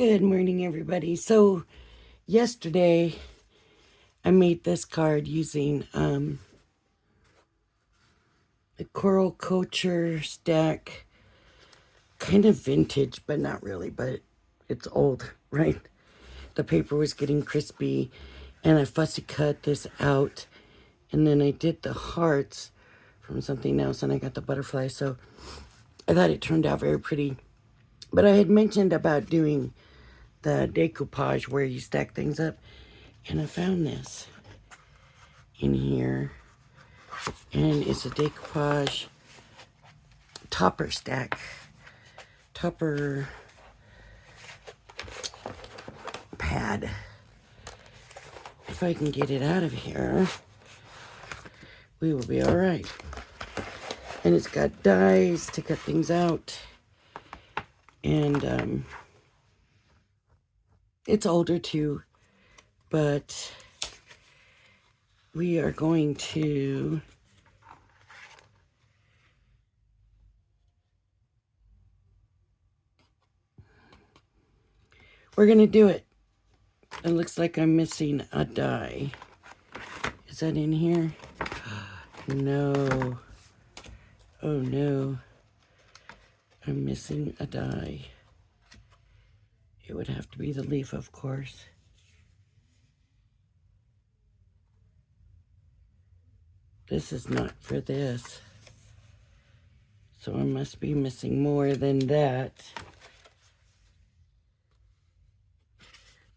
Good morning, everybody. So yesterday I made this card using the Coral Culture stack, kind of vintage, but not really, but it's old, right? The paper was getting crispy, and I fussy cut this out, and then I did the hearts from something else, and I got the butterfly, so I thought it turned out very pretty. But I had mentioned about doing the decoupage where you stack things up, and I found this in here, and it's a decoupage topper stack, topper pad. If I can get it out of here, we will be all right. And it's got dies to cut things out, and it's older too, but we are going to do it. It looks like I'm missing a die. Is that in here? No. Oh no. I'm missing a die. It would have to be the leaf, of course. This is not for this. So I must be missing more than that.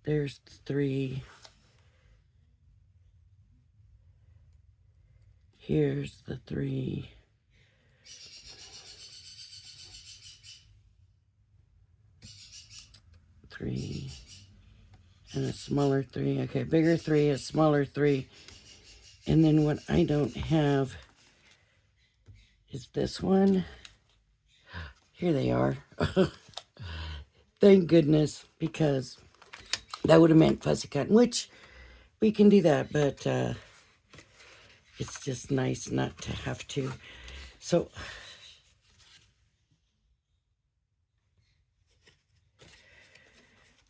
There's 3. Here's the 3. Three. And a smaller 3. Okay, bigger 3, a smaller 3. And then what I don't have is this one. Here they are. Thank goodness, because that would have meant fussy cutting, which we can do that, but it's just nice not to have to. So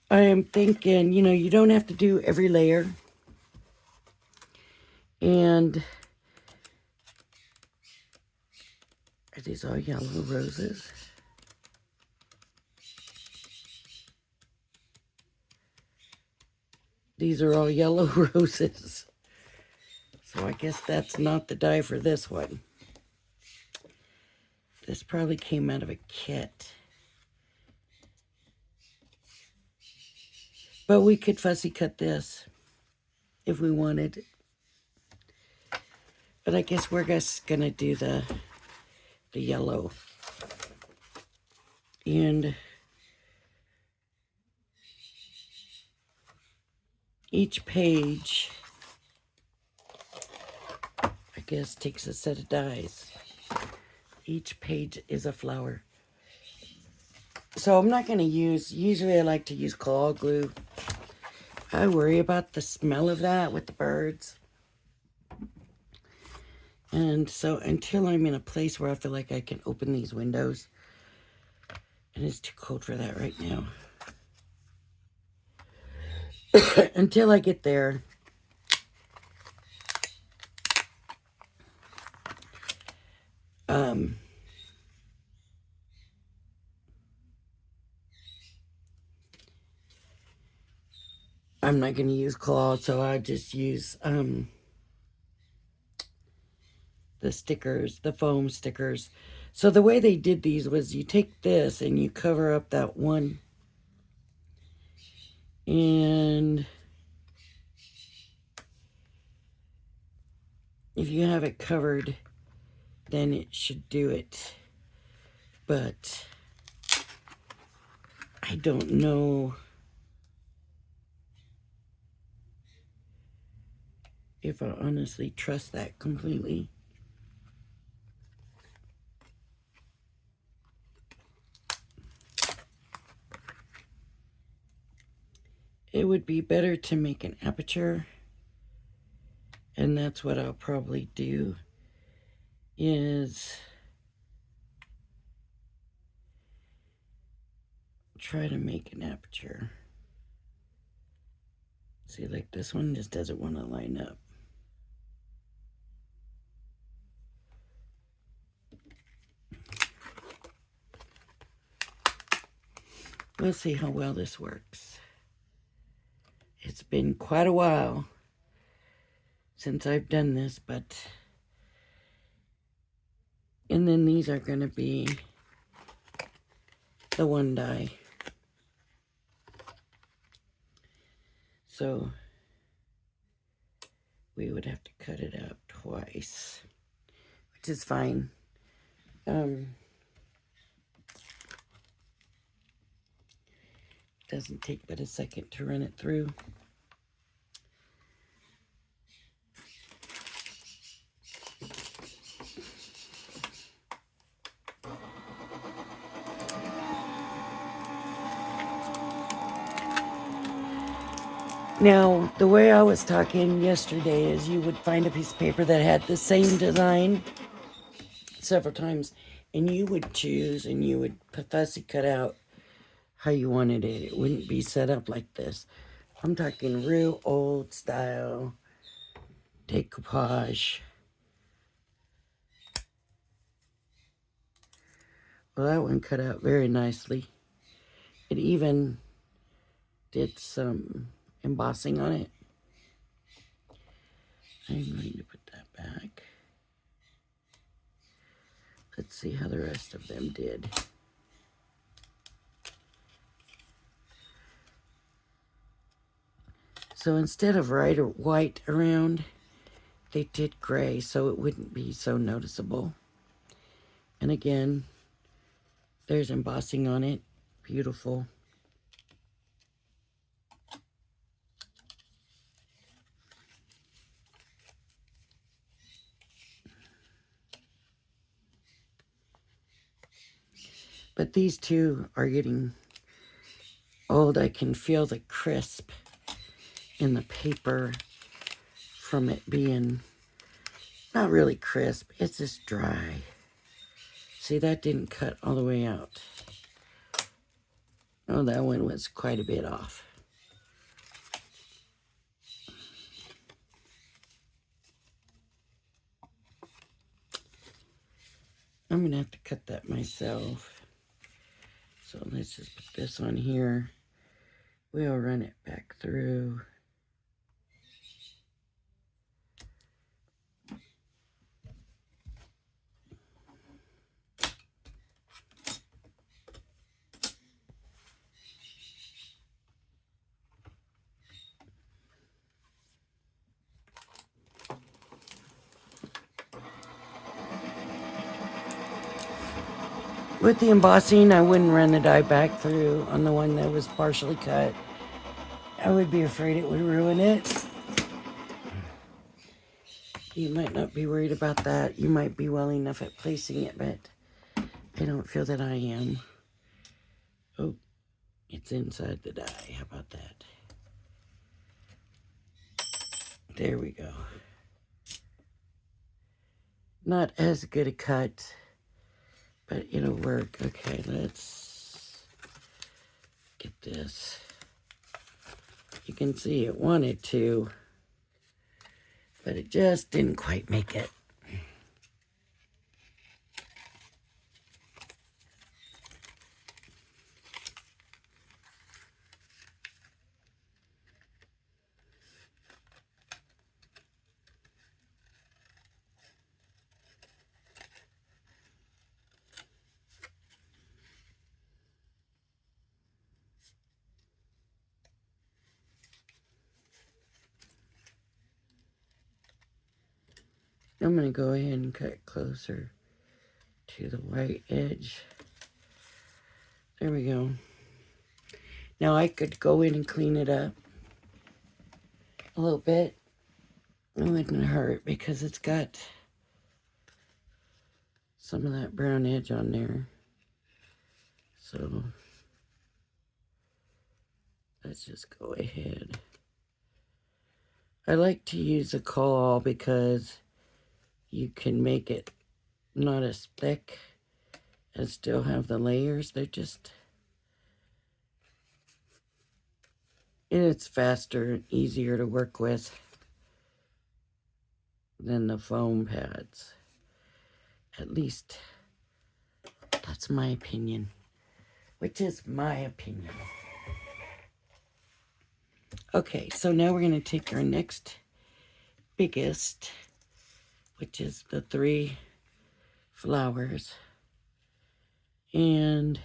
I am thinking, you don't have to do every layer. And are these all yellow roses? These are all yellow roses. So I guess that's not the die for this one. This probably came out of a kit. But we could fussy cut this if we wanted. But I guess we're just gonna do the yellow. And each page, I guess, takes a set of dies. Each page is a flower. So I'm not going to use, usually I like to use claw glue. I worry about the smell of that with the birds. And so until I'm in a place where I feel like I can open these windows, and it's too cold for that right now. Until I get there, I'm not going to use claw, so I just use the stickers, the foam stickers. So the way they did these was you take this and you cover up that one, and if you have it covered, then it should do it. But I don't know if I honestly trust that completely. It would be better to make an aperture, and that's what I'll probably do, is try to make an aperture. See, like this one just doesn't want to line up. We'll see how well this works. It's been quite a while since I've done this, but... And then these are going to be the one die. So we would have to cut it out twice, which is fine. Doesn't take but a second to run it through. Now, the way I was talking yesterday is you would find a piece of paper that had the same design several times, and you would choose and you would fussy cut out how you wanted it. It wouldn't be set up like this. I'm talking real old style decoupage. Well, that one cut out very nicely. It even did some embossing on it. I'm going to put that back. Let's see how the rest of them did. So instead of white around, they did gray so it wouldn't be so noticeable. And again, there's embossing on it. Beautiful. But these two are getting old. I can feel the crisp in the paper from it being not really crisp. It's just dry. See, that didn't cut all the way out. Oh, that one was quite a bit off. I'm going to have to cut that myself. So let's just put this on here. We'll run it back through. With the embossing, I wouldn't run the die back through on the one that was partially cut. I would be afraid it would ruin it. You might not be worried about that. You might be well enough at placing it, but I don't feel that I am. Oh, it's inside the die. How about that? There we go. Not as good a cut, but it'll work. Okay, let's get this. You can see it wanted to, but it just didn't quite make it. I'm going to go ahead and cut closer to the white edge. There we go. Now I could go in and clean it up a little bit. It wouldn't hurt because it's got some of that brown edge on there. So let's just go ahead. I like to use a kohl because you can make it not as thick and still have the layers. They're just And it's faster and easier to work with than the foam pads. At least that's my opinion. Which is my opinion. Okay, so now we're going to take our next biggest, which is the 3 flowers. And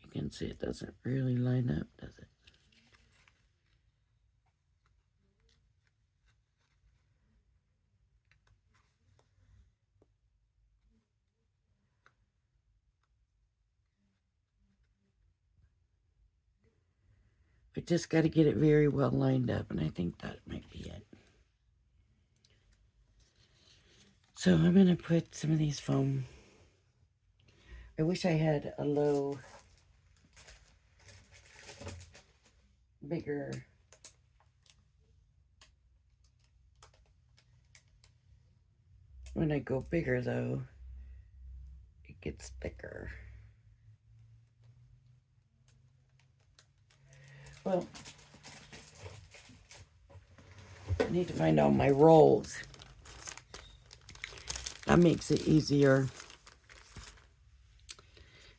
you can see it doesn't really line up, does it? We just got to get it very well lined up, and I think that might be it. So I'm going to put some of these foam. I wish I had a low, bigger. When I go bigger, though, it gets thicker. Well, I need to find all my rolls. That makes it easier.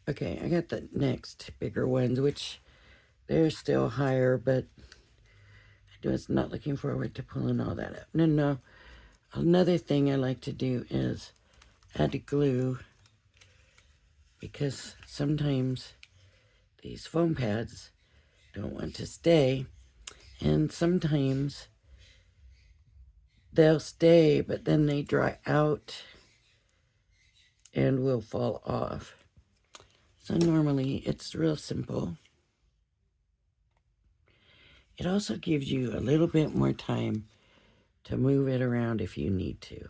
Okay, I got the next bigger ones, which they're still higher, but I was not looking forward to pulling all that up. No. Another thing I like to do is add glue, because sometimes these foam pads don't want to stay, and sometimes they'll stay, but then they dry out and will fall off. So normally it's real simple. It also gives you a little bit more time to move it around if you need to.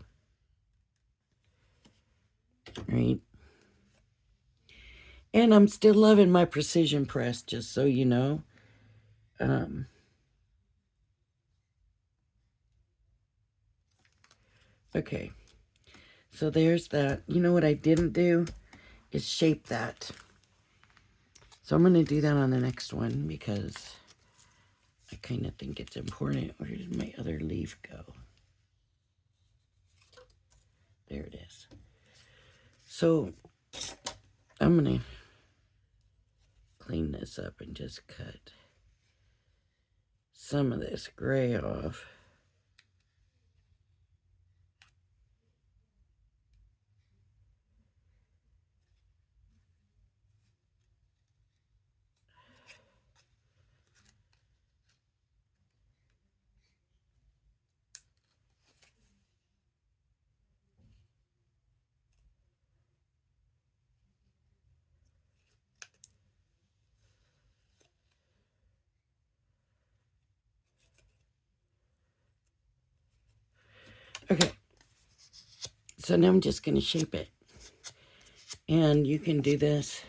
Right? And I'm still loving my precision press, just so you know. Okay. So there's that. You know what I didn't do is shape that. So I'm going to do that on the next one because I kind of think it's important. Where did my other leaf go? There it is. So I'm going to clean this up and just cut some of this gray off. Okay. So now I'm just going to shape it. And you can do this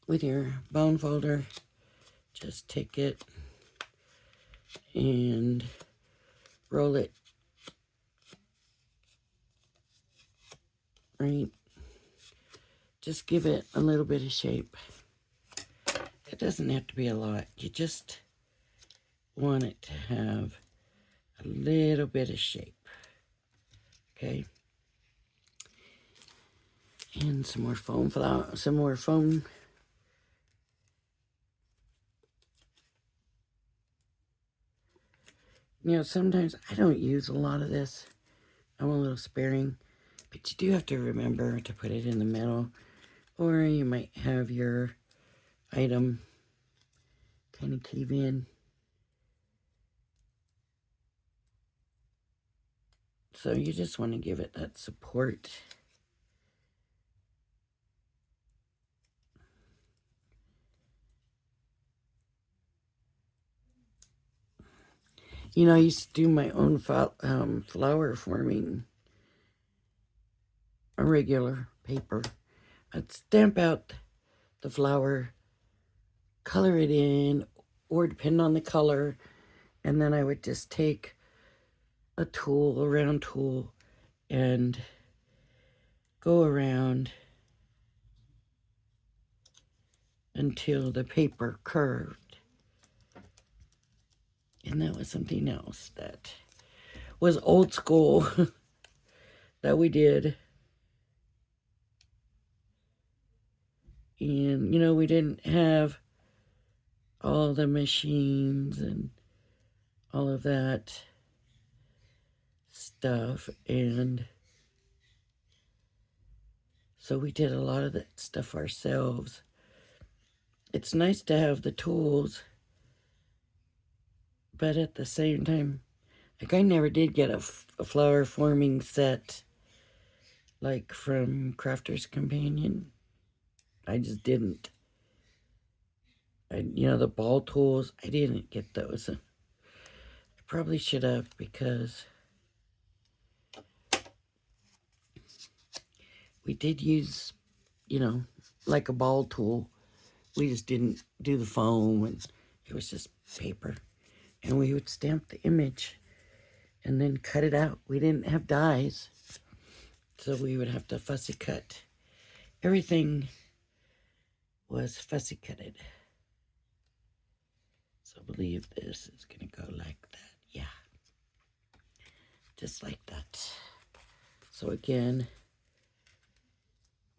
with your bone folder. Just take it and roll it right. Just give it a little bit of shape. It doesn't have to be a lot. You just want it to have a little bit of shape. Okay. And some more foam flower, some more foam. You know, sometimes I don't use a lot of this. I'm a little sparing, but you do have to remember to put it in the middle, or you might have your item kind of cave in. So you just want to give it that support. You know, I used to do my own flower forming on regular paper. I'd stamp out the flower, color it in, or depend on the color, and then I would just take a tool, a round tool, and go around until the paper curved. And that was something else that was old school that we did. And, you know, we didn't have all the machines and all of that stuff. And so we did a lot of that stuff ourselves. It's nice to have the tools, but at the same time, like I never did get a flower forming set like from Crafter's Companion. I just didn't. You know, the ball tools, I didn't get those. I probably should have, because we did use, you know, like a ball tool. We just didn't do the foam, and it was just paper. And we would stamp the image and then cut it out. We didn't have dies, so we would have to fussy cut. Everything was fussy cutted. So I believe this is going to go like that. Yeah. Just like that. So again,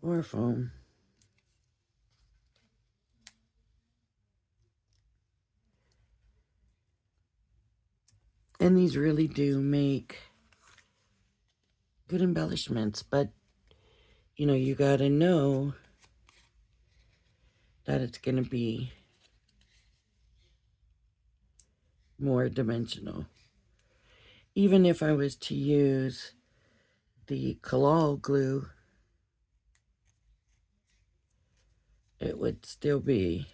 more foam. And these really do make good embellishments, but you know, you gotta know that it's gonna be more dimensional. Even if I was to use the collal glue, it would still be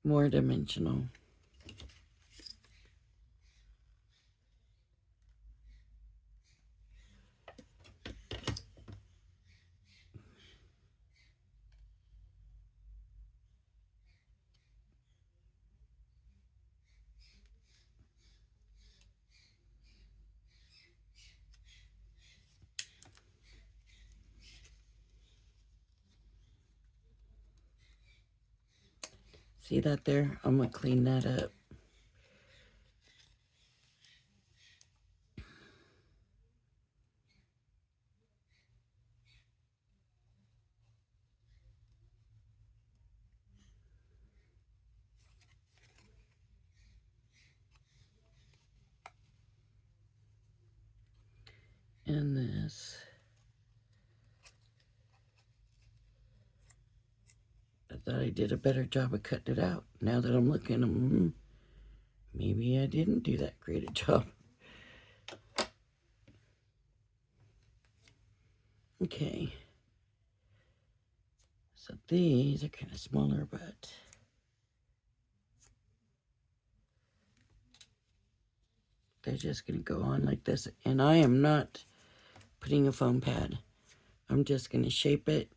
more dimensional. See that there? I'm gonna clean that up. And this. I thought I did a better job of cutting it out. Now that I'm looking, maybe I didn't do that great a job. Okay. So these are kind of smaller, but they're just going to go on like this. And I am not putting a foam pad. I'm just going to shape it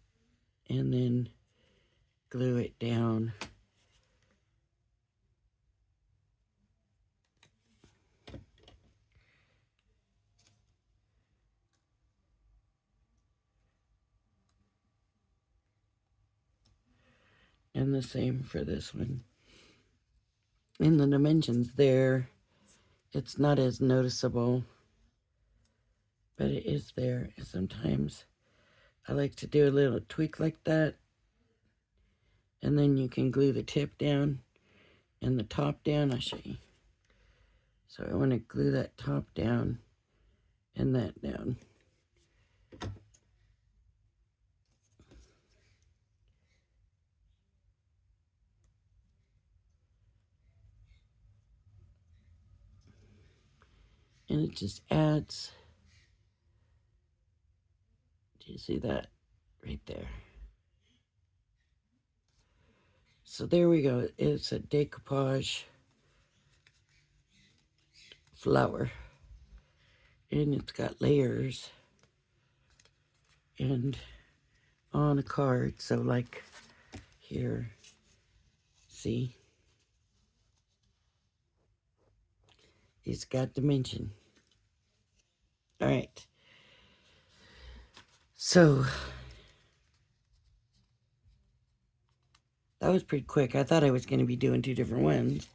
and then glue it down. And the same for this one. In the dimensions there, it's not as noticeable, but it is there. And sometimes I like to do a little tweak like that, and then you can glue the tip down and the top down. I'll show you. So I want to glue that top down and that down. And it just adds, do you see that right there? So there we go. It's a decoupage flower. And it's got layers and on a card. So like here, see? It's got dimension. All right. So That was pretty quick. I thought I was going to be doing 2 different ones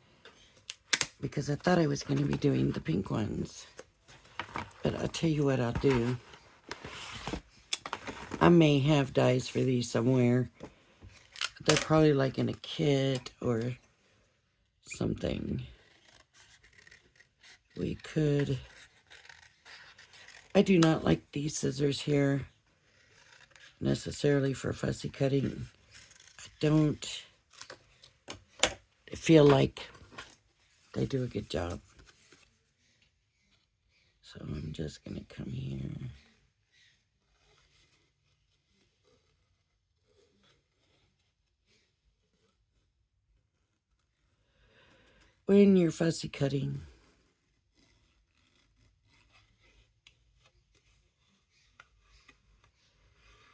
because I thought I was going to be doing the pink ones. But I'll tell you what I'll do. I may have dies for these somewhere. They're probably like in a kit or something. We could... I do not like these scissors here necessarily for fussy cutting. I don't feel like they do a good job. So I'm just going to come here. When you're fussy cutting,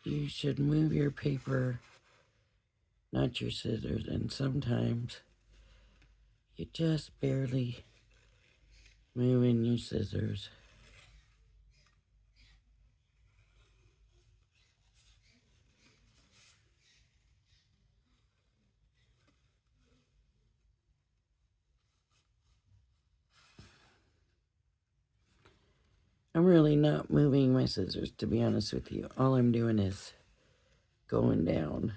you should move your paper, not your scissors, and sometimes you just barely moving your scissors. I'm really not moving my scissors, to be honest with you. All I'm doing is going down.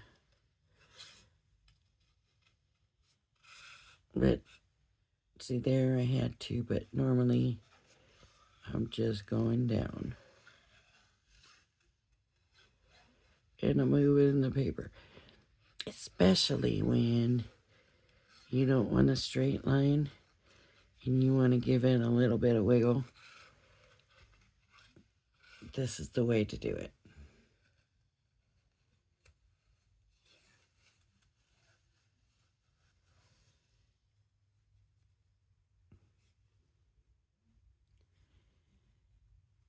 But, see there, I had to, but normally I'm just going down. And I'm moving the paper. Especially when you don't want a straight line and you want to give it a little bit of wiggle. This is the way to do it.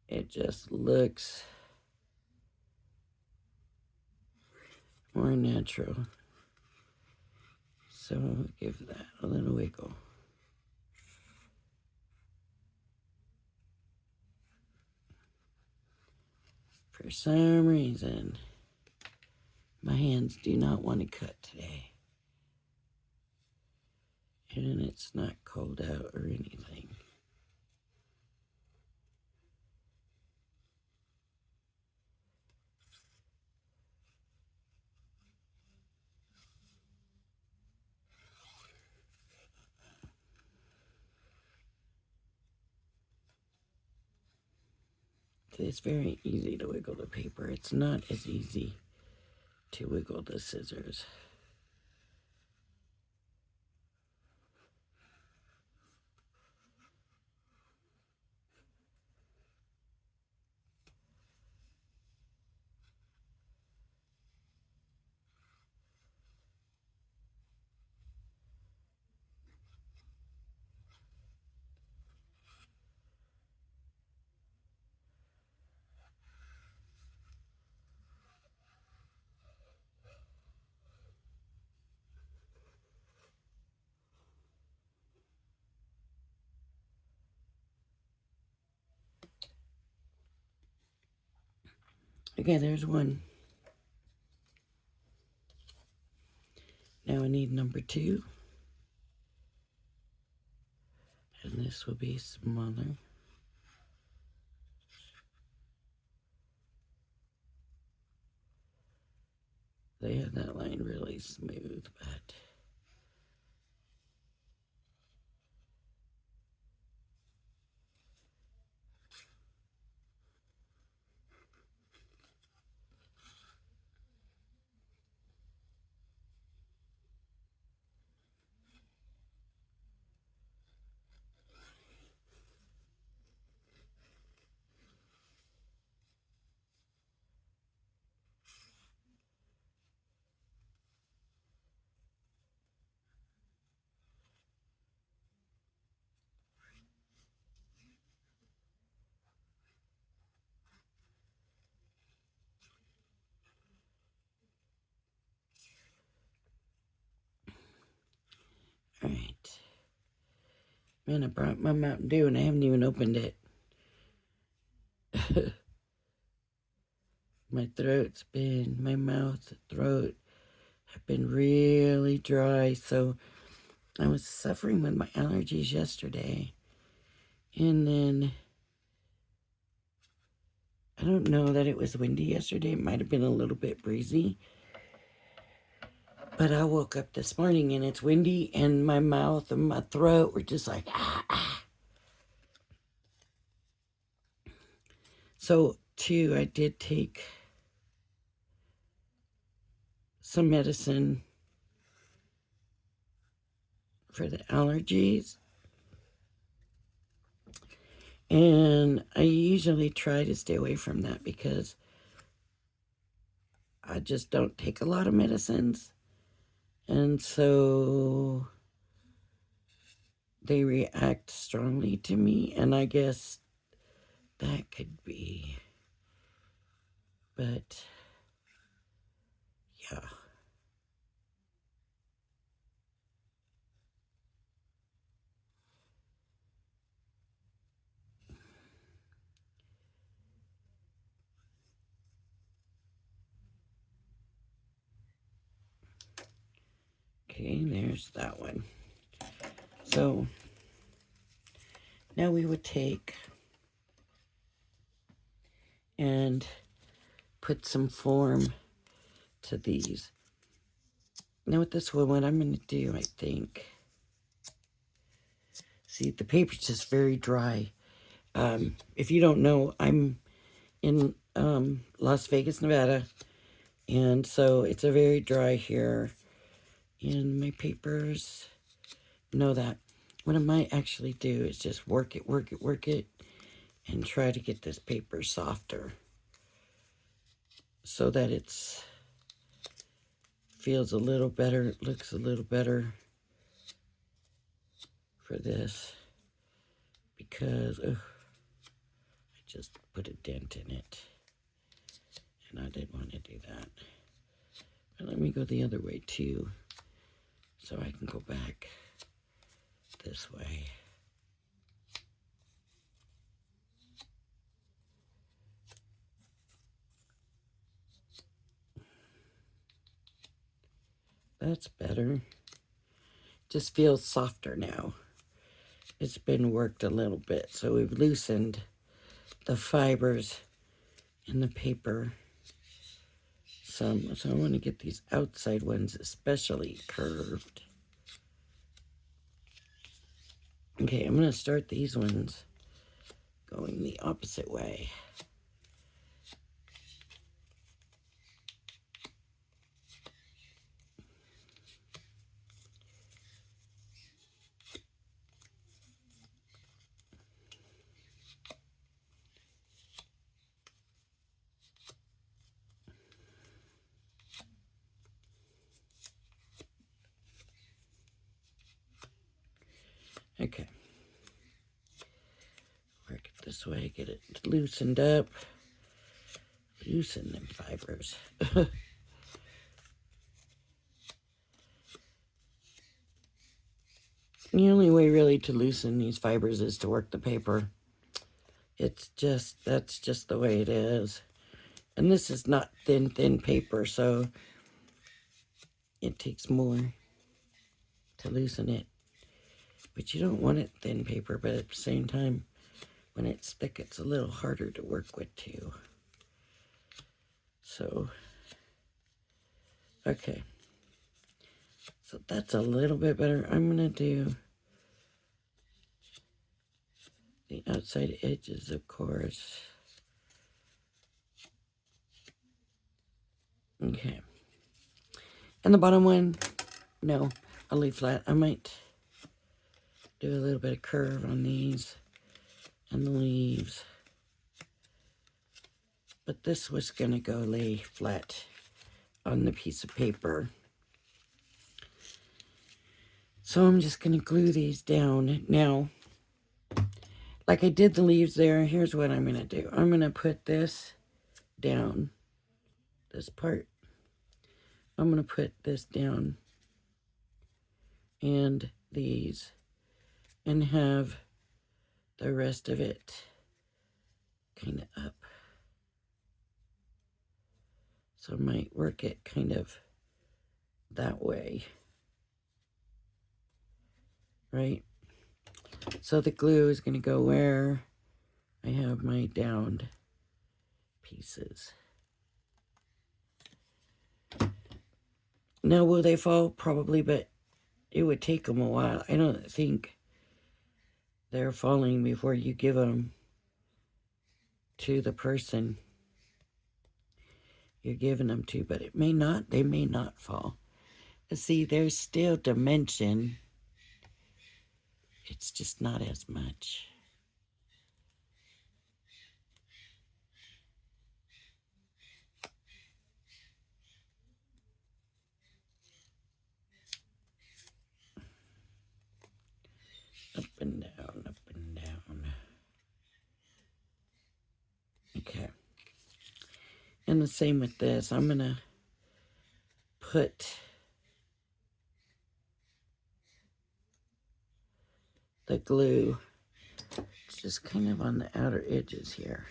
It just looks more natural. So give that a little wiggle. For some reason, my hands do not want to cut today. And it's not cold out or anything. It's very easy to wiggle the paper. It's not as easy to wiggle the scissors. Okay, there's one. Now I need number 2. And this will be smaller. They had that line really smooth, but all right. Man, I brought my Mountain Dew and I haven't even opened it. My throat's been, my mouth, throat I've been really dry, so I was suffering with my allergies yesterday. And then, I don't know that it was windy yesterday. It might have been a little bit breezy. But I woke up this morning and it's windy, and my mouth and my throat were just like, ah, ah. So, too, I did take some medicine for the allergies. And I usually try to stay away from that because I just don't take a lot of medicines. And so they react strongly to me. And I guess that could be. But, yeah. Okay, there's that one. So now we would take and put some form to these. Now with this one, what I'm going to do, I think, see, the paper's just very dry. If you don't know, I'm in Las Vegas, Nevada, and so it's a very dry here. And my papers know that. What I might actually do is just work it, and try to get this paper softer so that it's feels a little better, looks a little better for this, because I just put a dent in it and I didn't want to do that. But let me go the other way too, so I can go back this way. That's better. Just feels softer now. It's been worked a little bit, so we've loosened the fibers in the paper some. So I want to get these outside ones especially curved. Okay, I'm going to start these ones going the opposite way. Okay. Work it this way, get it loosened up. Loosen them fibers. The only way really to loosen these fibers is to work the paper. It's just, that's just the way it is. And this is not thin paper, so it takes more to loosen it. But you don't want it thin paper, but at the same time, when it's thick, it's a little harder to work with too. So, okay. So that's a little bit better. I'm going to do the outside edges, of course. Okay. And the bottom one, no, I'll leave flat. I might do a little bit of curve on these and the leaves. But this was going to go lay flat on the piece of paper. So I'm just going to glue these down. Now, like I did the leaves there, here's what I'm going to do. I'm going to put this down, this part. I'm going to put this down and these, and have the rest of it kind of up. So I might work it kind of that way. Right? So the glue is going to go where I have my downed pieces. Now, will they fall? Probably, but it would take them a while. I don't think they're falling before you give them to the person you're giving them to, but it may not. They may not fall. But see, there's still dimension. It's just not as much. Up and down, up and down. Okay. And the same with this. I'm going to put the glue just kind of on the outer edges here.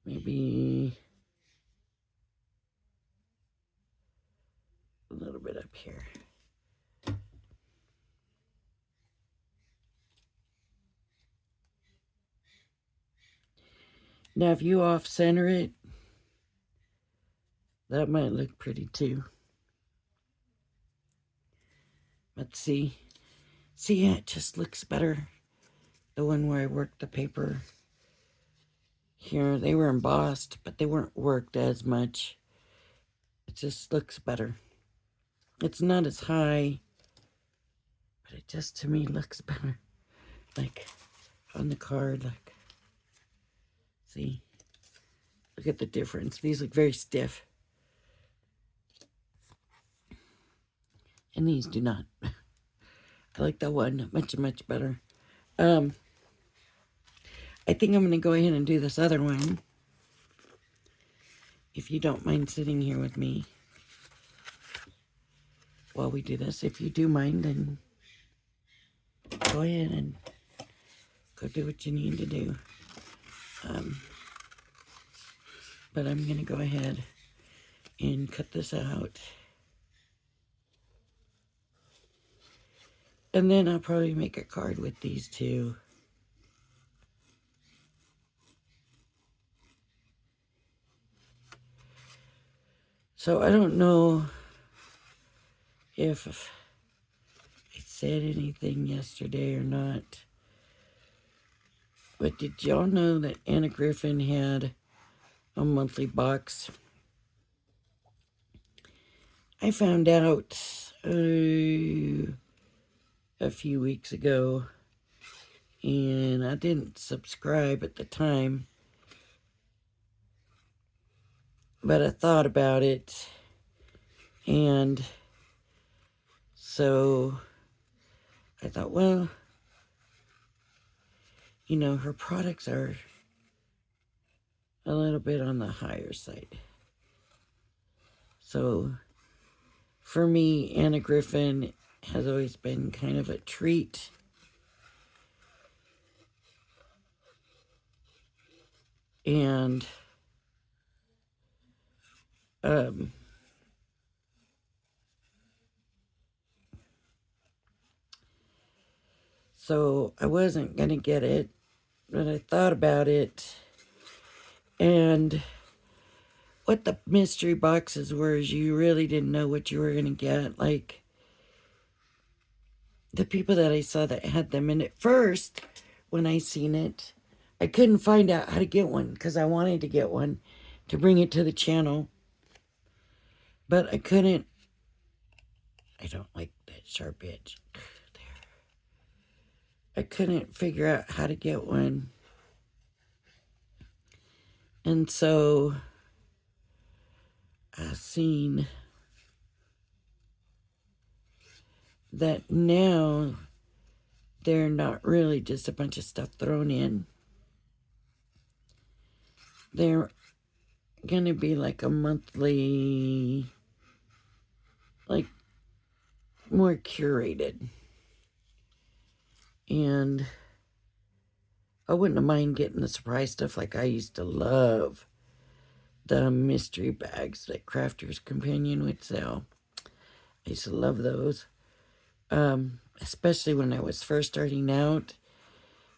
Maybe a little bit up here. Now, if you off-center it, that might look pretty too. But see, yeah, it just looks better. The one where I worked the paper here, they were embossed, but they weren't worked as much. It just looks better. It's not as high, but it just, to me, looks better. Like, on the card, like, see? Look at the difference. These look very stiff. And these do not. I like that one much, much better. I think I'm going to go ahead and do this other one. If you don't mind sitting here with me while we do this. If you do mind, then go ahead and go do what you need to do. But I'm going to go ahead and cut this out. And then I'll probably make a card with these two. So I don't know if I said anything yesterday or not. But did y'all know that Anna Griffin had a monthly box? I found out a few weeks ago, and I didn't subscribe at the time, but I thought about it, and so I thought, well, you know, her products are a little bit on the higher side. So for me, Anna Griffin has always been kind of a treat. And so I wasn't going to get it, but I thought about it. And what the mystery boxes were is you really didn't know what you were going to get. Like, the people that I saw that had them, and at first, when I seen it, I couldn't find out how to get one because I wanted to get one to bring it to the channel. But I couldn't. I don't like that sharp edge. There. I couldn't figure out how to get one. And so I seen that now they're not really just a bunch of stuff thrown in. They're going to be like a monthly, like, more curated. And I wouldn't mind getting the surprise stuff like I used to love the mystery bags that Crafter's Companion would sell. I used to love those, especially when I was first starting out,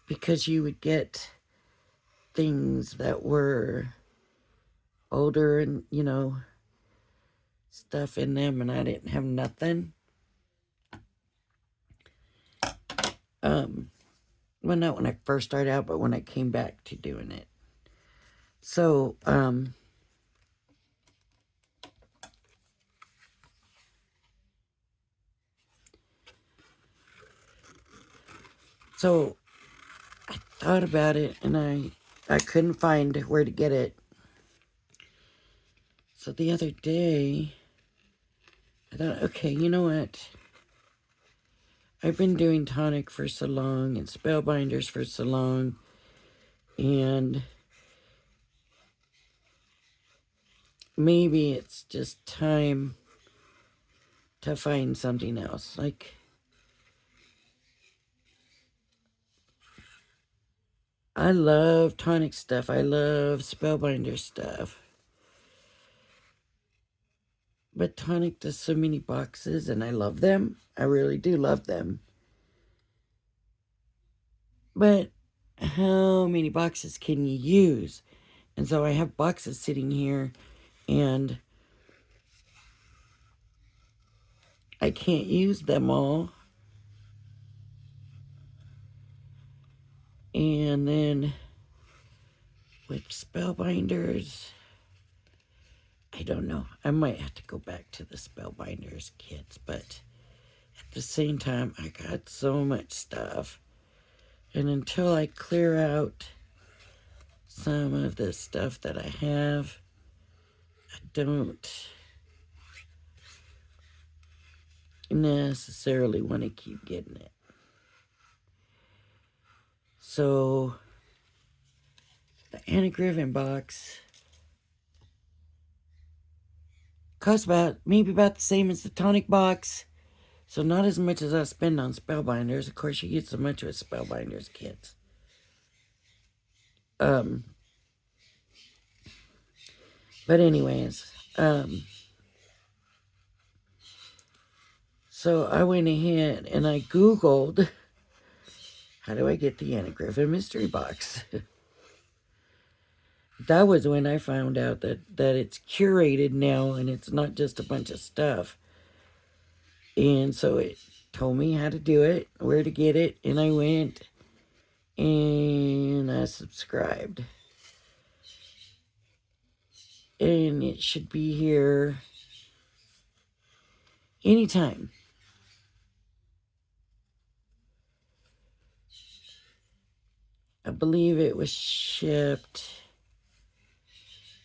because you would get things that were older and, stuff in them, and I didn't have nothing. Well, not when I first started out, but when I came back to doing it. So, I thought about it, and I couldn't find where to get it. So the other day, I thought, okay, you know what? I've been doing tonic for so long and spellbinders for so long, and maybe it's just time to find something else. Like, I love tonic stuff. I love spellbinder stuff. But tonic does so many boxes, and I love them. I really do love them. But how many boxes can you use? And so I have boxes sitting here, and I can't use them all. And then with spellbinders, I don't know. I might have to go back to the spellbinders kits, but at the same time, I got so much stuff. And until I clear out some of the stuff that I have, I don't necessarily want to keep getting it. So the Anna Griffin box costs maybe about the same as the tonic box. So not as much as I spend on spellbinders. Of course, you get so much with spellbinders kits. But anyways, so I went ahead and I Googled, how do I get the Anna Griffin mystery box? That was when I found out that it's curated now and it's not just a bunch of stuff. And so it told me how to do it, where to get it, and I went and I subscribed. And it should be here anytime. I believe it was shipped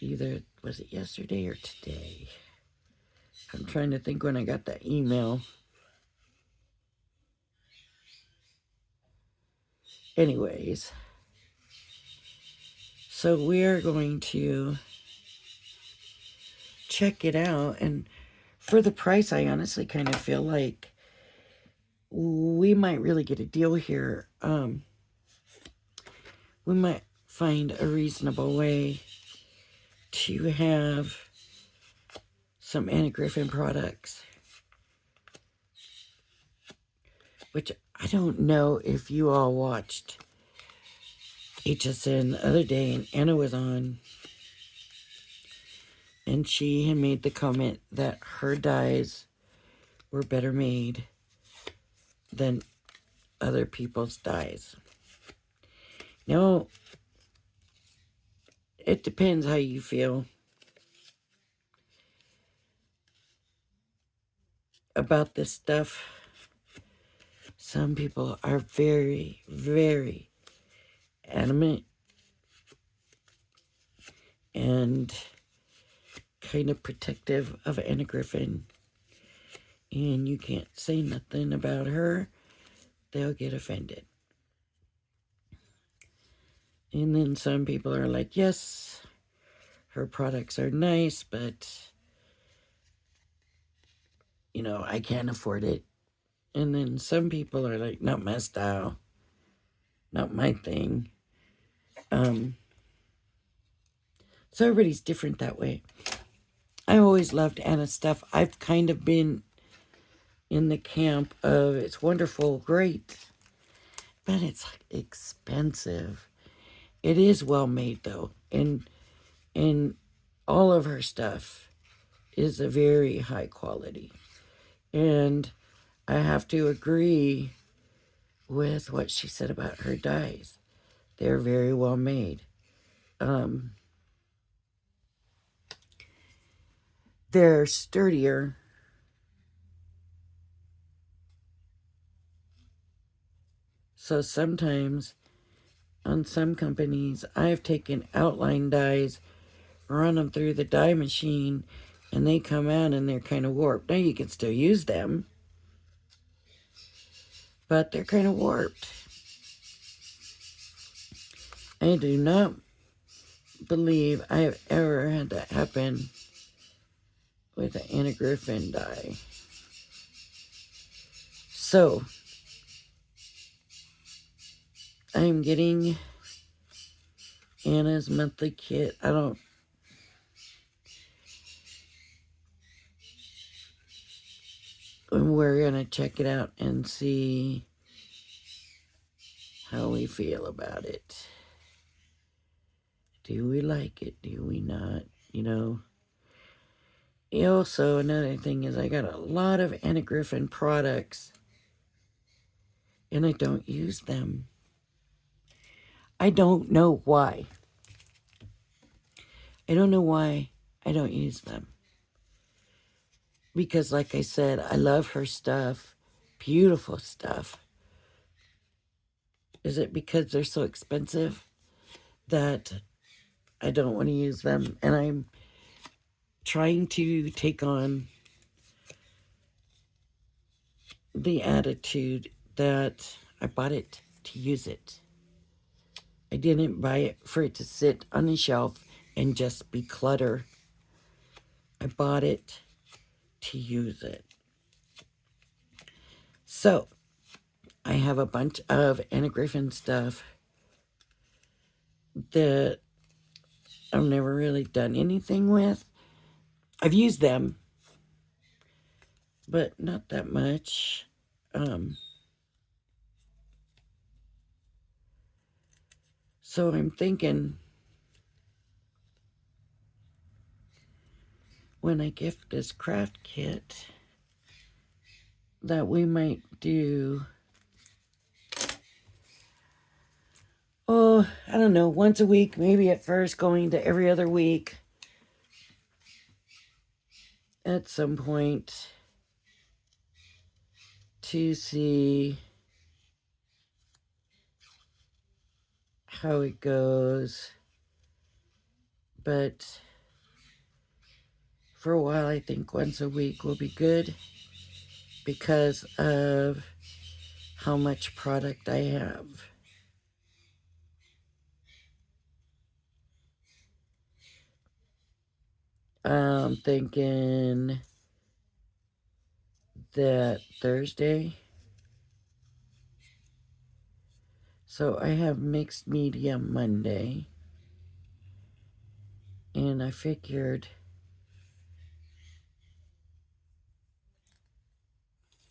either, was it yesterday or today? I'm trying to think when I got that email. Anyways, so we are going to check it out, and for the price, I honestly kind of feel like we might really get a deal here. We might find a reasonable way to have some Anna Griffin products, which I don't know if you all watched HSN the other day, and Anna was on, and she had made the comment that her dyes were better made than other people's dyes. Now, it depends how you feel about this stuff. Some people are very, very adamant and kind of protective of Anna Griffin, and you can't say nothing about her. They'll get offended. And then some people are like, yes, her products are nice, but, I can't afford it. And then some people are like, not my style, not my thing. So everybody's different that way. I always loved Anna's stuff. I've kind of been in the camp of it's wonderful, great, but it's expensive. It is well made though, and all of her stuff is a very high quality. And I have to agree with what she said about her dyes. They're very well made. They're sturdier. So sometimes on some companies, I've taken outline dyes, run them through the dye machine, and they come out and they're kind of warped. Now you can still use them, but they're kind of warped. I do not believe I have ever had that happen with the Anna Griffin dye. So, I'm getting Anna's monthly kit. We're going to check it out and see how we feel about it. Do we like it? Do we not? You know? Also, another thing is I got a lot of Anna Griffin products and I don't use them. I don't know why. I don't know why I don't use them. Because like I said, I love her stuff. Beautiful stuff. Is it because they're so expensive that I don't want to use them? And I'm trying to take on the attitude that I bought it to use it. I didn't buy it for it to sit on a shelf and just be clutter. I bought it to use it. So, I have a bunch of Anna Griffin stuff that I've never really done anything with. I've used them, but not that much. So I'm thinking when I gift this craft kit that we might do, I don't know, once a week, maybe at first going to every other week at some point to see how it goes. But for a while, I think once a week will be good because of how much product I have. I'm thinking that Thursday. So I have mixed media Monday. And I figured,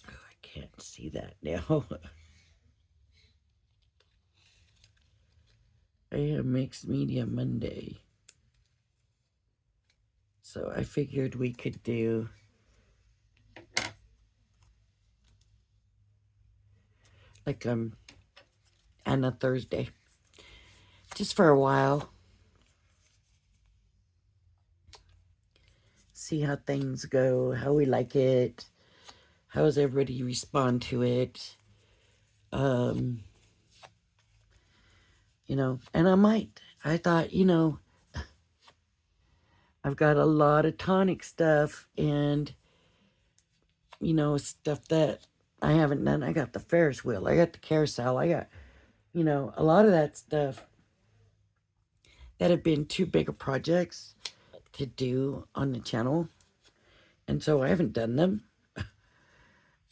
I can't see that now. I have mixed media Monday. So I figured we could do like on a Thursday. Just for a while. See how things go, how we like it, how does everybody respond to it. You know, and I thought, you know, I've got a lot of tonic stuff and, you know, stuff that I haven't done. I got the Ferris wheel, I got the carousel, I got, you know, a lot of that stuff that have been too big of projects to do on the channel. And so I haven't done them.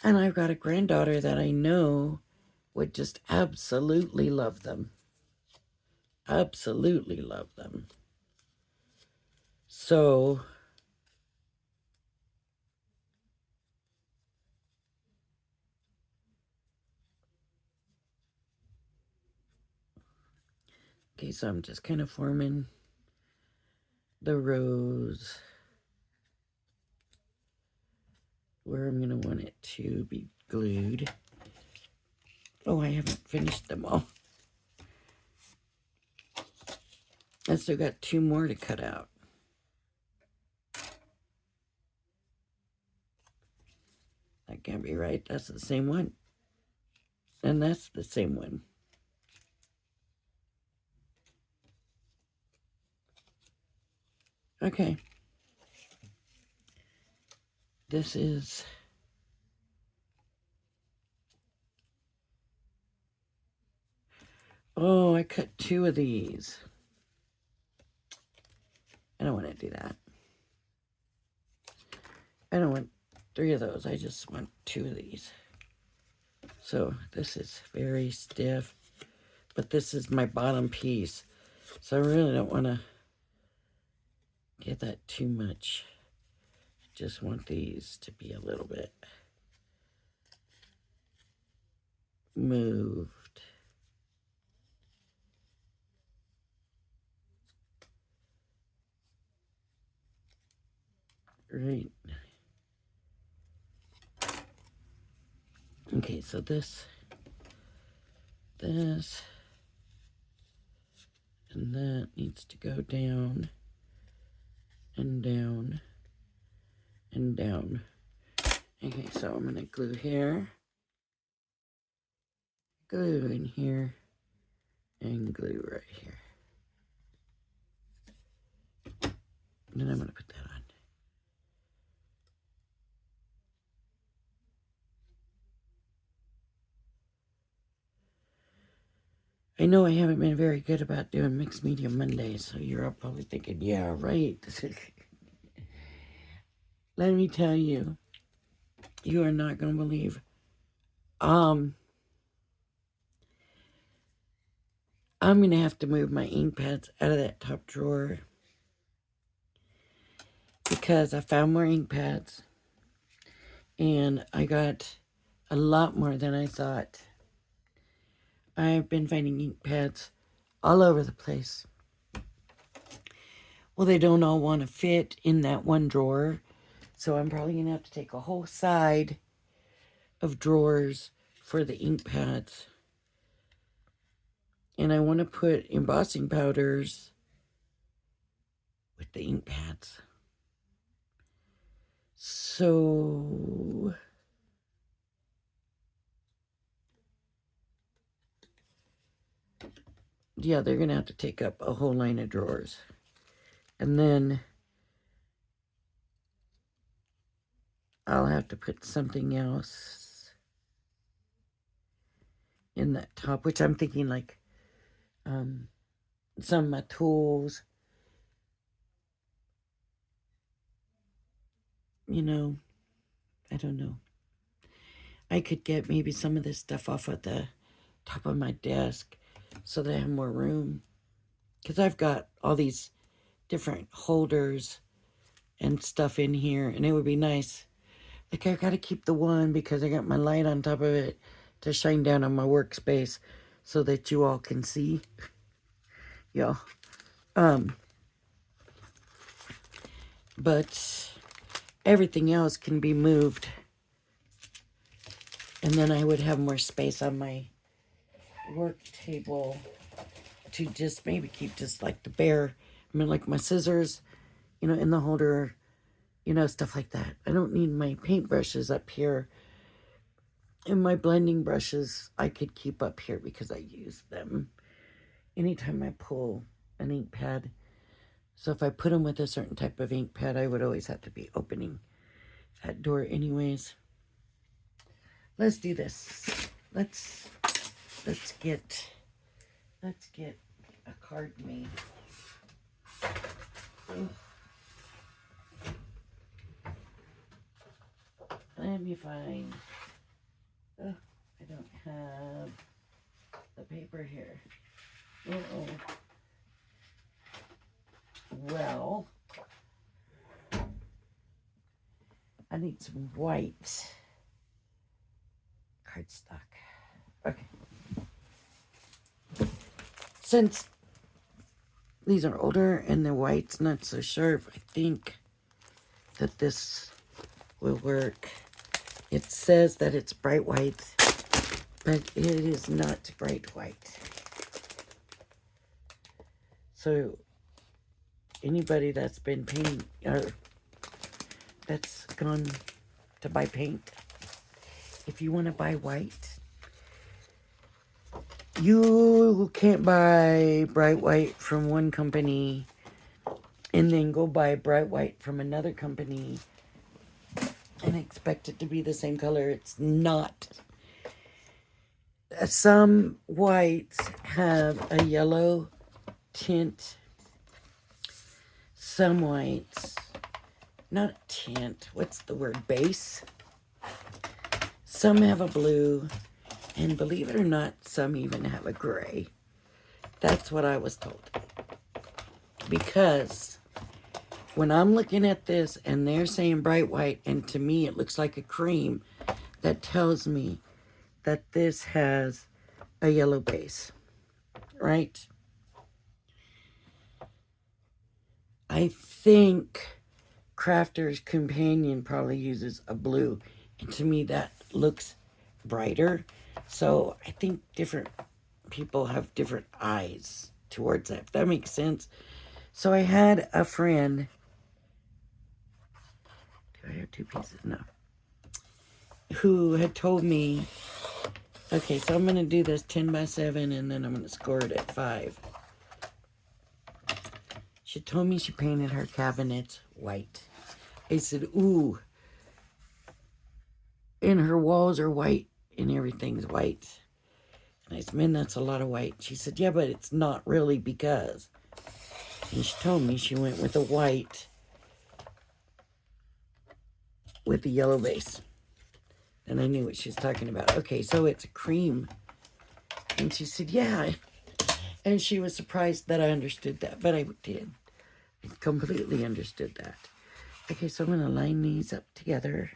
And I've got a granddaughter that I know would just absolutely love them. Absolutely love them. So okay, so I'm just kind of forming the rows where I'm going to want it to be glued. Oh, I haven't finished them all. I still got 2 more to cut out. That can't be right. That's the same one. And that's the same one. Okay. This is... Oh, I cut 2 of these. I don't want to do that. I don't want 3 of those. I just want 2 of these. So this is very stiff. But this is my bottom piece. So I really don't want to get that too much. Just want these to be a little bit moved. Right. Okay, so this, and that needs to go down, and down, and down. Okay, so I'm gonna glue here, glue in here, and glue right here. And then I'm gonna put that on. I know I haven't been very good about doing mixed media Mondays, so you're all probably thinking, yeah, right. Let me tell you, you are not going to believe. I'm going to have to move my ink pads out of that top drawer because I found more ink pads and I got a lot more than I thought. I've been finding ink pads all over the place. Well, they don't all want to fit in that one drawer, so I'm probably going to have to take a whole side of drawers for the ink pads. And I want to put embossing powders with the ink pads. So yeah, they're going to have to take up a whole line of drawers. And then I'll have to put something else in that top, which I'm thinking like some of my tools, you know, I don't know. I could get maybe some of this stuff off at the top of my desk so that I have more room. Because I've got all these different holders and stuff in here, and it would be nice. Like, I got to keep the one because I got my light on top of it to shine down on my workspace so that you all can see. Yeah. But everything else can be moved. And then I would have more space on my work table to just maybe keep just like the bare, I mean, like my scissors, you know, in the holder, you know, stuff like that. I don't need my paintbrushes up here. And my blending brushes, I could keep up here because I use them anytime I pull an ink pad. So if I put them with a certain type of ink pad, I would always have to be opening that door anyways. Let's do this. Let's get a card made. Ugh. Let me find. Oh, I don't have the paper here. Uh-oh. Well, I need some white cardstock. Okay. Since these are older and the white's not so sharp, I think that this will work. It says that it's bright white, but it is not bright white. So anybody that's been painting or that's gone to buy paint, if you want to buy white, you can't buy bright white from one company and then go buy bright white from another company and expect it to be the same color. It's not. Some whites have a yellow tint. Some whites, not tint, what's the word, base? Some have a blue, and believe it or not, some even have a gray. That's what I was told. Because when I'm looking at this and they're saying bright white, and to me it looks like a cream, that tells me that this has a yellow base, right? I think Crafter's Companion probably uses a blue, and to me that looks brighter. So I think different people have different eyes towards that, if that makes sense. So I had a friend. Do I have two pieces? No. Who had told me, okay, so I'm going to do this 10 by 7 and then I'm going to score it at 5. She told me she painted her cabinets white. I said, ooh. And her walls are white and everything's white. And I said, man, that's a lot of white. She said, yeah, but it's not really because. And she told me she went with a white with a yellow base. And I knew what she was talking about. Okay, so it's a cream. And she said, yeah. And she was surprised that I understood that. But I did. I completely understood that. Okay, so I'm going to line these up together.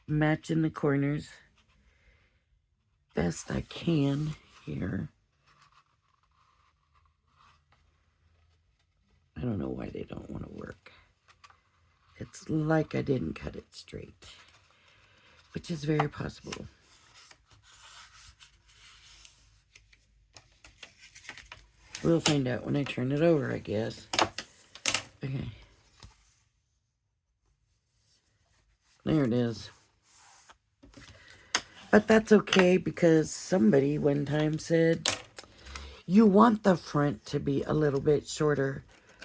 Matching the corners best I can here. I don't know why they don't want to work. It's like I didn't cut it straight, which is very possible. We'll find out when I turn it over, I guess. Okay. There it is. But that's okay because somebody one time said, you want the front to be a little bit shorter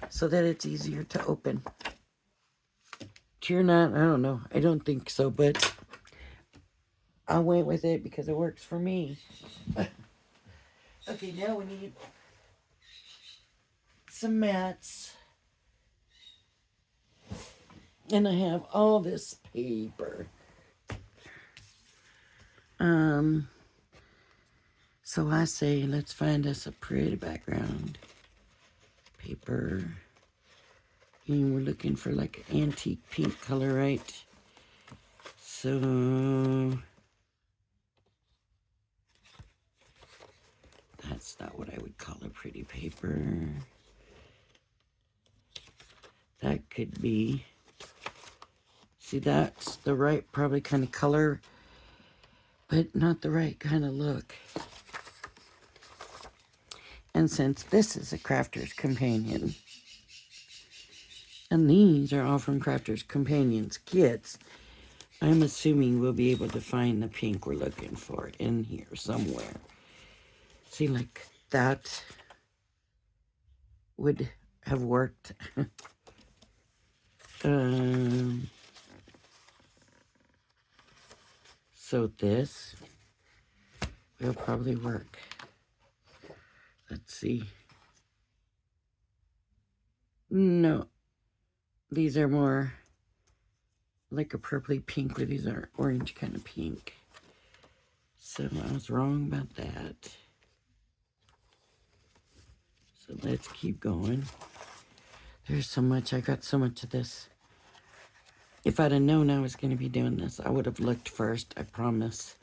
so that it's easier to open. You're not, I don't know. I don't think so, but I went with it because it works for me. Okay, now we need some mats. And I have all this paper. So I say, let's find us a pretty background paper. And we're looking for like an antique pink color, right? So that's not what I would call a pretty paper. That could be, see, that's the right probably kind of color, but not the right kind of look. And since this is a Crafter's Companion, and these are all from Crafter's Companions kits, I'm assuming we'll be able to find the pink we're looking for in here somewhere. See, like that would have worked. So this will probably work. Let's see. No, these are more like a purpley pink, where these are orange kind of pink. So I was wrong about that. So let's keep going. There's so much. I got so much of this If I'd have known I was going to be doing this, I would have looked first, I promise.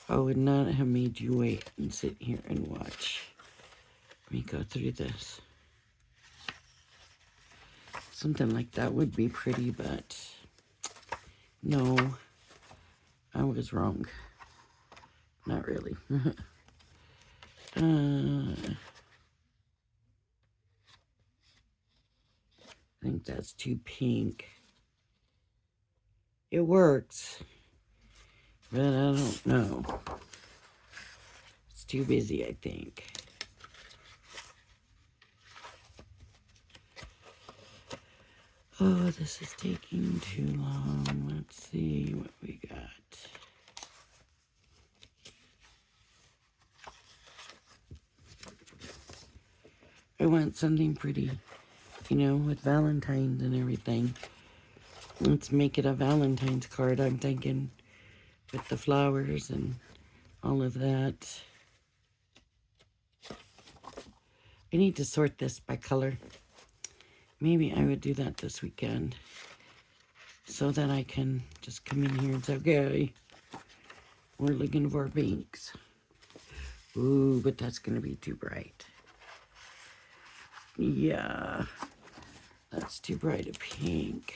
I would not have made you wait and sit here and watch me go through this. Something like that would be pretty, but no, I was wrong. Not really. I think that's too pink. It works, but I don't know. It's too busy, I think. Oh, this is taking too long. Let's see what we got. I want something pretty, you know, with Valentine's and everything. Let's make it a Valentine's card, I'm thinking, with the flowers and all of that. I need to sort this by color. Maybe I would do that this weekend so that I can just come in here and say, okay, we're looking for pinks. Ooh, but that's going to be too bright. Yeah, that's too bright a pink.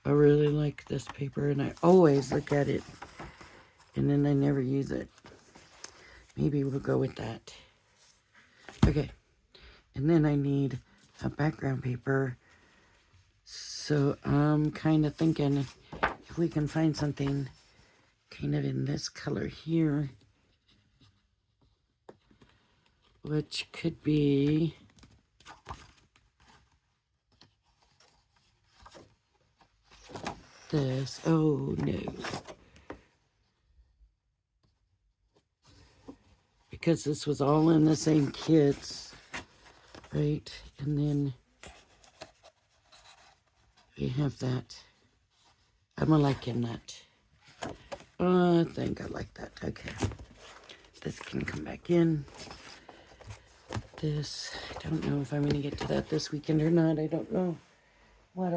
I really like this paper, and I always look at it, and then I never use it. Maybe we'll go with that. Okay, and then I need a background paper. So I'm kind of thinking if we can find something kind of in this color here, which could be this. Oh no. Because this was all in the same kits, right? And then we have that. I'm liking that. I think I like that. Okay. This can come back in. This, I don't know if I'm going to get to that this weekend or not. I don't know what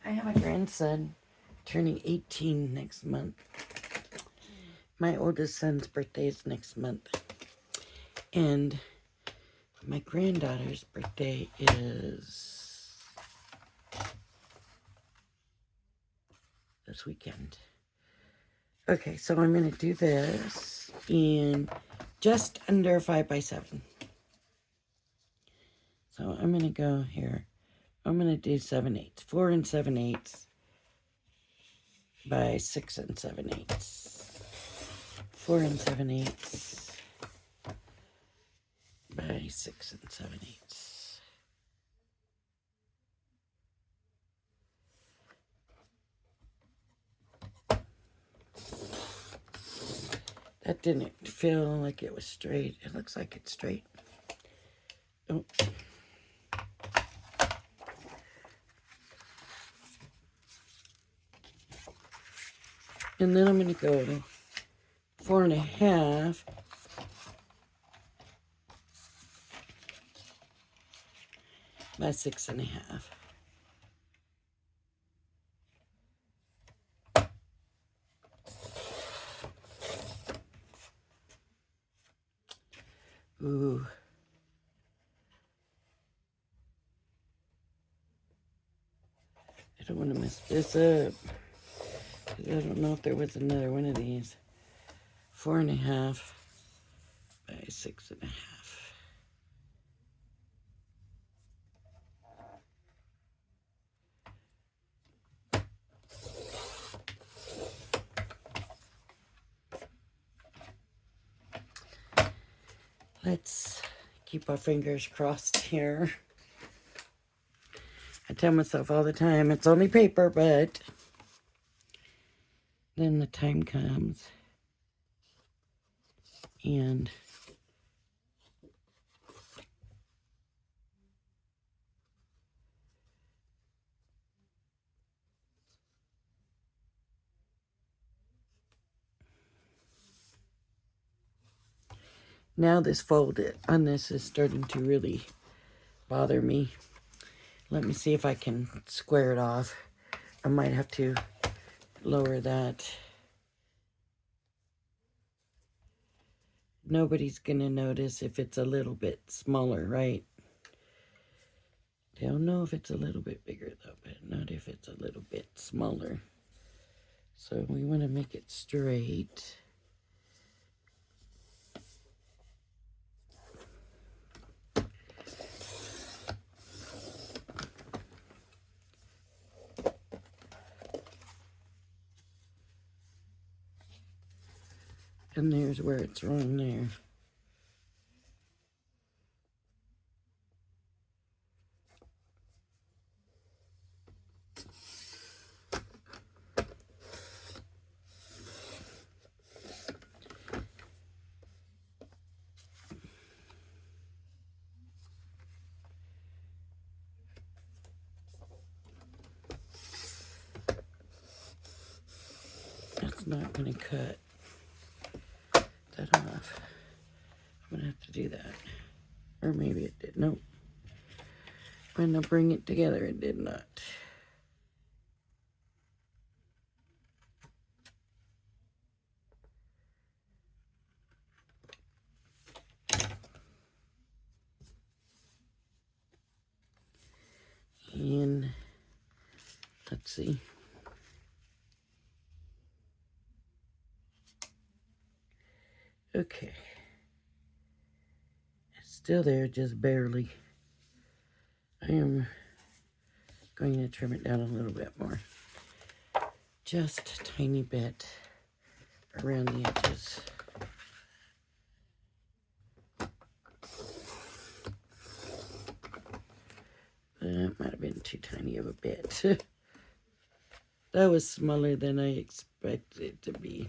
I have a grandson turning 18 next month. My oldest son's birthday is next month. And my granddaughter's birthday is this weekend. Okay, so I'm going to do this in just under 5x7. So I'm going to go here. I'm going to do 7/8. 4 and 7/8 by 6 and 7/8. 4 and 7/8 by 6 and 7/8. That didn't feel like it was straight. It looks like it's straight. Oh. And then I'm going to go to 4.5 by 6.5. Ooh. I don't want to mess this up. I don't know if there was another one of these. 4.5 by 6.5. Let's keep our fingers crossed here. I tell myself all the time, it's only paper, but then the time comes and Now this fold on this is starting to really bother me. Let me see if I can square it off. I might have to lower that. Nobody's gonna notice if it's a little bit smaller, right? They'll know if it's a little bit bigger though, but not if it's a little bit smaller. So we want to make it straight. And there's where it's wrong there. That's not going to cut that off. I'm going to have to do that. Or maybe it did. Nope. When I bring it together, it did not. And let's see. Okay. It's still there, just barely. I am going to trim it down a little bit more. Just a tiny bit around the edges. That might have been too tiny of a bit. That was smaller than I expected it to be.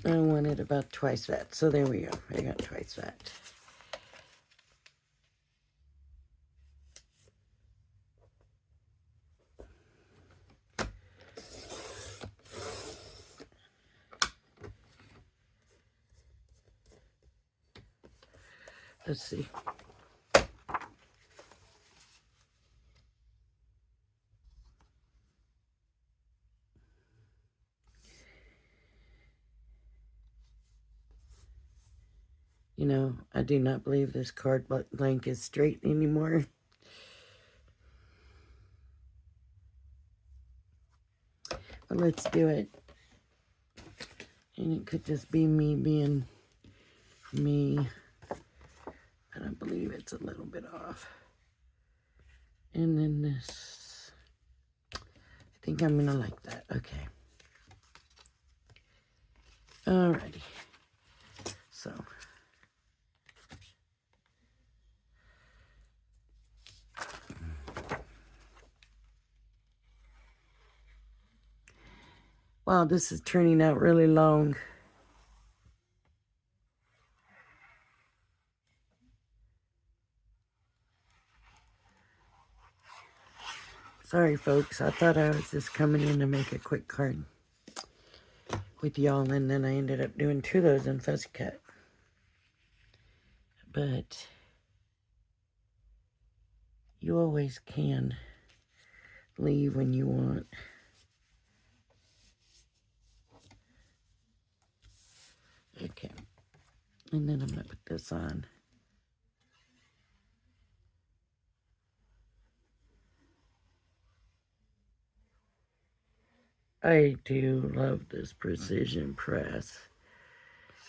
I wanted about twice that, so there we go. I got twice that. Let's see. You know, I do not believe this card blank is straight anymore. But let's do it. And it could just be me being me. I don't believe it's a little bit off. And then this. I think I'm going to like that. Okay. Alrighty. So. Wow, this is turning out really long. Sorry, folks. I thought I was just coming in to make a quick card with y'all, and then I ended up doing 2 of those in Fussy Cut. But you always can leave when you want. Okay. And then I'm going to put this on. I do love this precision press.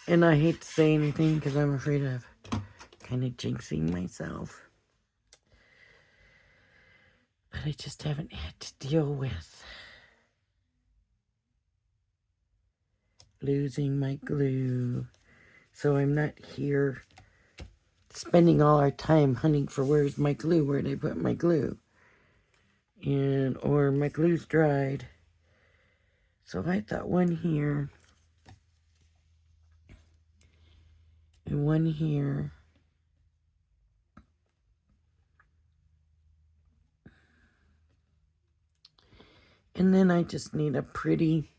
And I hate to say anything because I'm afraid of kind of jinxing myself. But I just haven't had to deal with losing my glue. So I'm not here spending all our time hunting for where's my glue, where did I put my glue? And, or my glue's dried. So I thought one here and one here. And then I just need a pretty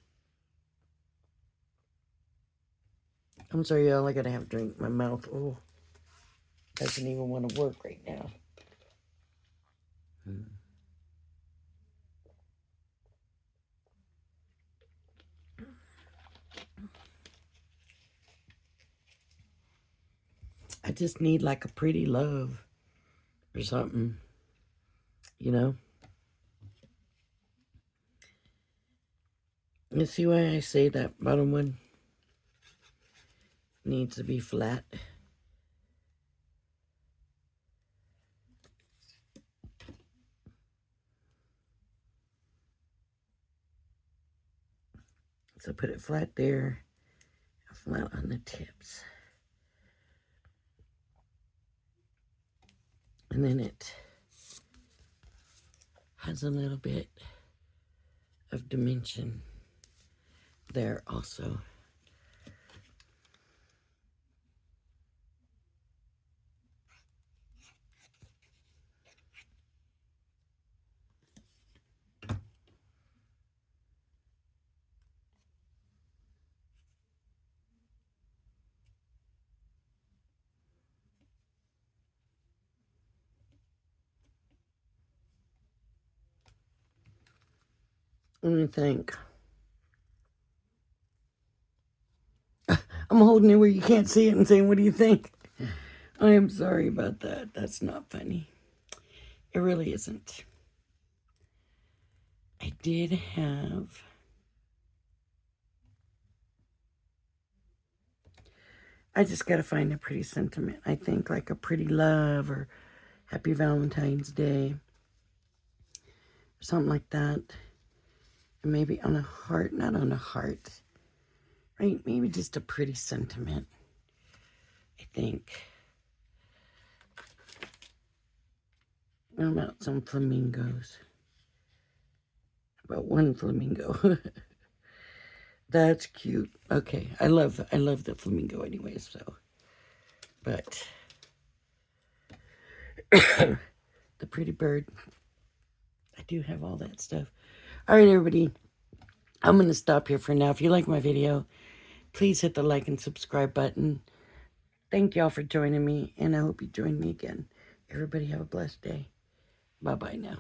I'm sorry, y'all. I gotta have a drink. My mouth, oh, doesn't even want to work right now. I just need like a pretty love or something, you know? You see why I say that bottom one needs to be flat? So put it flat there, flat on the tips. And then it has a little bit of dimension there also. Let me think. I'm holding it where you can't see it and saying, what do you think? I am sorry about that. That's not funny. It really isn't. I did have... I just got to find a pretty sentiment. I think like a pretty love or happy Valentine's Day. Something like that. And maybe on a heart, not on a heart. Right? Maybe just a pretty sentiment. I think. How about some flamingos? About one flamingo. That's cute. Okay, I love the flamingo anyways, so. But the pretty bird. I do have all that stuff. All right, everybody. I'm going to stop here for now. If you like my video, please hit the like and subscribe button. Thank y'all for joining me, and I hope you join me again. Everybody have a blessed day. Bye-bye now.